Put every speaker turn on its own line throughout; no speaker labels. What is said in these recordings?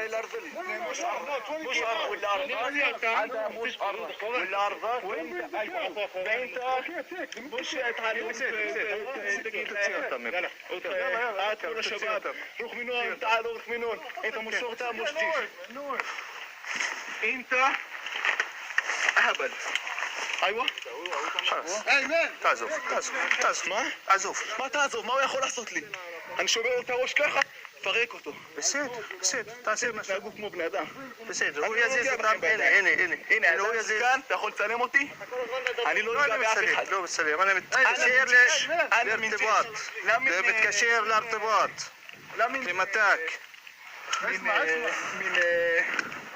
الارض مش ارض ولا ارض هذا مش ارض ولا ارض انت مش تعالوا يا شباب روح من هون تعالوا روح من هون انت مش شرطه مش جيش انت اهبل ايوه ايمن تعزف ما تعزف ما ياخذ احصت لي انا شو بقول تاوش كخ فريقته بسيط تعزف مش ابوك مو بنادم بسيط هو يزيد هنا هو يزيد كان تاخذ سلام اوتي انا لو جاب لو بالسلام انا متكشير ليش الارتباط لا متكشير الارتباط لا من متاك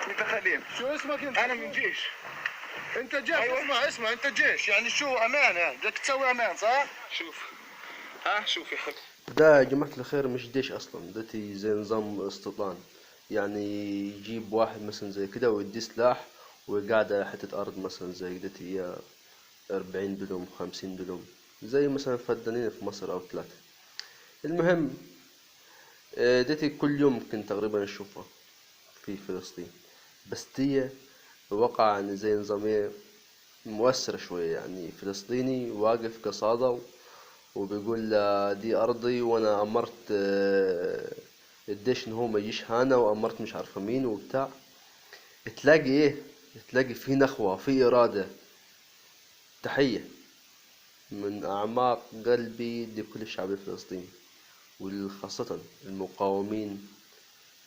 من تخليم شو اسمك انت انا من جيش انت جيش أيوة. اسمع انت جيش يعني شو امان يعني بدك تسوي امان صح شوف يا حبيبي
ده يا جماعة الخير مش جيش أصلا، ده زي نظام استيطان. يعني يجيب واحد مثلا زي كده ويديه سلاح ويقعد على حتة أرض مثلا زي كده هي 40 دلم 50 دلم زي مثلا فدانين في مصر أو 3. المهم ديتي كل يوم ممكن تقريبا نشوفها في فلسطين، بس دي وقع يعني زي نظامية مؤثرة شوية. يعني فلسطيني واقف قصادة وبيقول دي أرضي وأنا أمرت الديش إن هو ما يجيش هنا وأمرت مش عارفة مين وبتاع. تلاقي في نخوة في إرادة. تحية من أعماق قلبي لكل الشعب الفلسطيني وخاصة المقاومين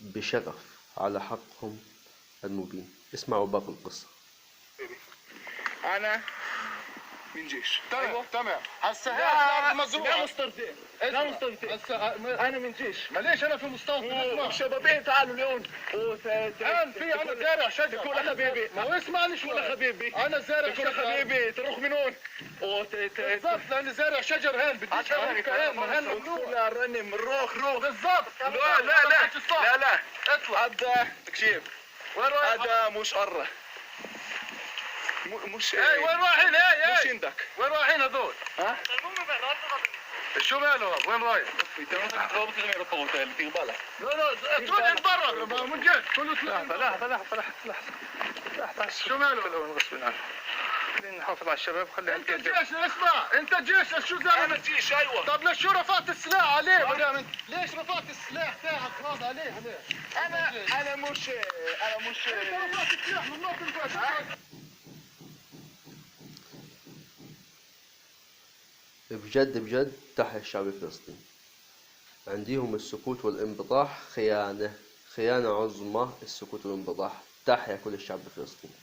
بشغف على حقهم المبين. اسمعوا باقي القصة.
انا من جيش
تمام هسه
لا
مزروعه
مستوطن
هسه
انا من جيش
ليش انا في مستوطن اسمع
الشبابين تعالوا اليوم
الان في انا زارع شجر
تكون حبيبي
ما هو اسمعني
تكون حبيبي
انا زارع
تكون
شجر
حبيبي تروح من هون
بالضبط لاني زارع شجر هين بديش اوريك هين
ممنوع رنم روح
بالضبط
لا
اطلع
هذا تكشيف
وين رايح
هذا مش قرة مش
وين رايحين
مش عندك
وين رايحين هذول
ها
شو ماله وين رايح لا اطلع برا من جد كله شو ماله
غصب عنه خلينا نحافظ على الشباب خلينا
انت جيش اسمع انت جيش شو زعلان
انا جيش ايوه
طب ليش شو رفعت السلاح عليه ليش رفعت السلاح تاعك هذا عليه
انا مش
انت رفعت السلاح من موطن
بجد تحيا الشعب الفلسطيني. عندهم السكوت والانبطاح خيانة عظمى. السكوت والانبطاح. تحيا كل الشعب الفلسطيني.